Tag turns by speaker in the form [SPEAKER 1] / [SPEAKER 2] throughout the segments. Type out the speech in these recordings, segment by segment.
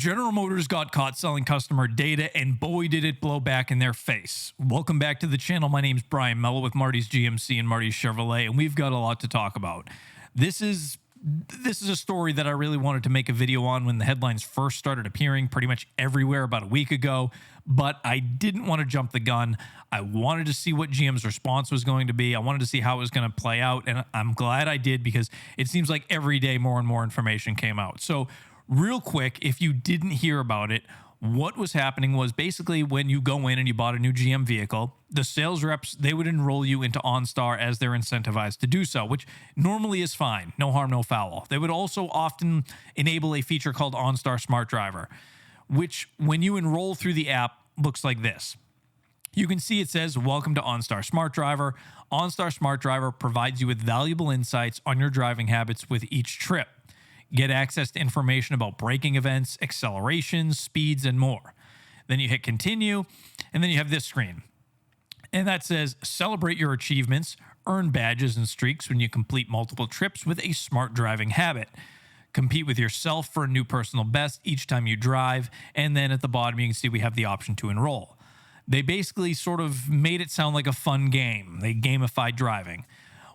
[SPEAKER 1] General Motors got caught selling customer data, and boy, did it blow back in their face. Welcome back to the channel. My name's Brian Mello with Marty's GMC and Marty's Chevrolet, and we've got a lot to talk about. This is a story that I really wanted to make a video on when the headlines first started appearing pretty much everywhere about a week ago, but I didn't want to jump the gun. I wanted to see what GM's response was going to be. I wanted to see how it was going to play out, and I'm glad I did because it seems like every day more and more information came out. So real quick, if you didn't hear about it, what was happening was basically when you go in and you bought a new GM vehicle, the sales reps, they would enroll you into OnStar as they're incentivized to do so, which normally is fine. No harm, no foul. They would also often enable a feature called OnStar Smart Driver, which when you enroll through the app looks like this. You can see it says, "Welcome to OnStar Smart Driver." OnStar Smart Driver provides you with valuable insights on your driving habits with each trip. Get access to information about braking events, accelerations, speeds, and more. Then you hit continue, and then you have this screen. And that says, celebrate your achievements, earn badges and streaks when you complete multiple trips with a smart driving habit. Compete with yourself for a new personal best each time you drive. And then at the bottom, you can see we have the option to enroll. They basically sort of made it sound like a fun game. They gamified driving.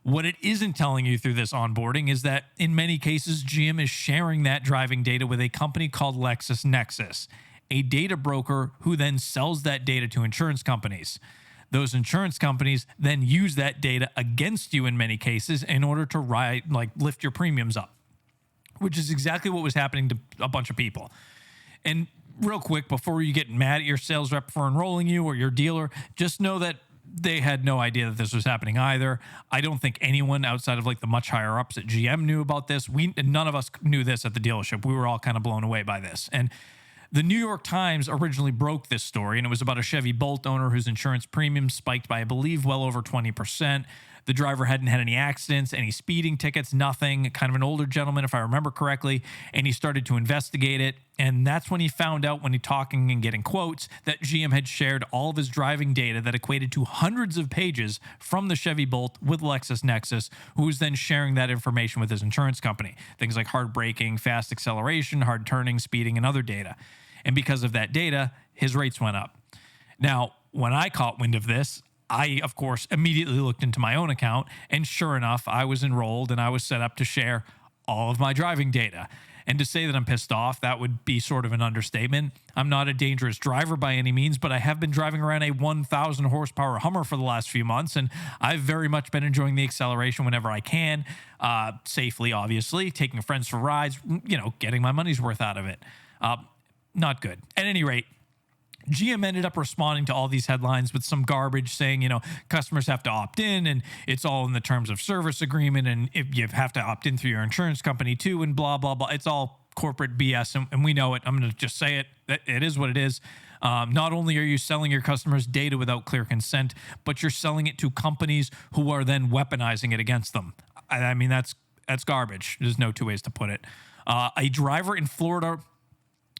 [SPEAKER 1] What it isn't telling you through this onboarding is that in many cases, GM is sharing that driving data with a company called LexisNexis, a data broker who then sells that data to insurance companies. Those insurance companies then use that data against you in many cases in order to lift your premiums up, which is exactly what was happening to a bunch of people. And real quick, before you get mad at your sales rep for enrolling you or your dealer, just know that they had no idea that this was happening either. I don't think anyone outside of like the much higher ups at GM knew about this. None of us knew this at the dealership. We were all kind of blown away by this. And the New York Times originally broke this story, and it was about a Chevy Bolt owner whose insurance premium spiked by, I believe, well over 20%. The driver hadn't had any accidents, any speeding tickets, nothing. Kind of an older gentleman, if I remember correctly, and he started to investigate it. And that's when he found out, when he talking and getting quotes, that GM had shared all of his driving data that equated to hundreds of pages from the Chevy Bolt with LexisNexis, who was then sharing that information with his insurance company. Things like hard braking, fast acceleration, hard turning, speeding, and other data. And because of that data, his rates went up. Now, when I caught wind of this, I, of course, immediately looked into my own account, and sure enough, I was enrolled and I was set up to share all of my driving data. And to say that I'm pissed off, that would be sort of an understatement. I'm not a dangerous driver by any means, but I have been driving around a 1,000 horsepower Hummer for the last few months, and I've very much been enjoying the acceleration whenever I can, safely, obviously, taking friends for rides, getting my money's worth out of it. Not good. At any rate, GM ended up responding to all these headlines with some garbage saying, customers have to opt in and it's all in the terms of service agreement. And if you have to opt in through your insurance company too, and blah, blah, blah. It's all corporate BS. And we know it. I'm going to just say it. It is what it is. Not only are you selling your customers data without clear consent, but you're selling it to companies who are then weaponizing it against them. I mean, that's garbage. There's no two ways to put it. A driver in Florida,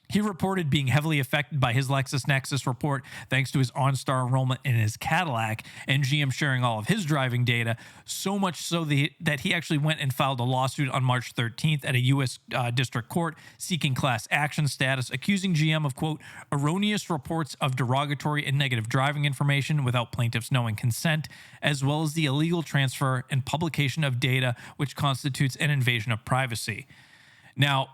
[SPEAKER 1] he reported being heavily affected by his LexisNexis report thanks to his OnStar enrollment in his Cadillac and GM sharing all of his driving data, so much so that he actually went and filed a lawsuit on March 13th at a U.S. district court seeking class action status, accusing GM of, quote, erroneous reports of derogatory and negative driving information without plaintiffs knowing consent, as well as the illegal transfer and publication of data which constitutes an invasion of privacy. Now,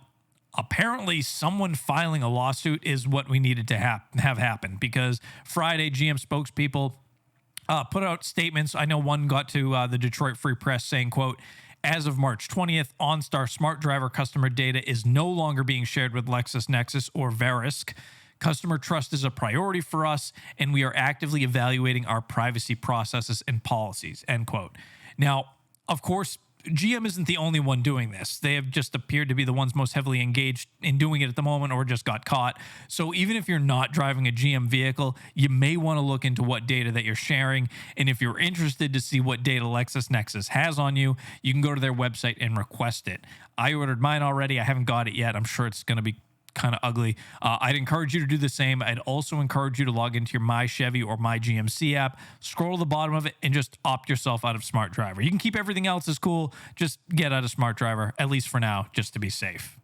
[SPEAKER 1] apparently, someone filing a lawsuit is what we needed to have happen, because Friday, GM spokespeople put out statements. I know one got to the Detroit Free Press saying, quote, as of March 20th, OnStar Smart Driver customer data is no longer being shared with LexisNexis or Verisk. Customer trust is a priority for us, and we are actively evaluating our privacy processes and policies, end quote. Now, of course, GM isn't the only one doing this. They have just appeared to be the ones most heavily engaged in doing it at the moment, or just got caught. So even if you're not driving a GM vehicle, you may want to look into what data that you're sharing. And if you're interested to see what data LexisNexis has on you, you can go to their website and request it. I ordered mine already. I haven't got it yet. I'm sure it's going to be kind of ugly. I'd encourage you to do the same. I'd also encourage you to log into your My Chevy or My GMC app, scroll to the bottom of it, and just opt yourself out of Smart Driver. You can keep everything else as cool. Just get out of Smart Driver, at least for now, just to be safe.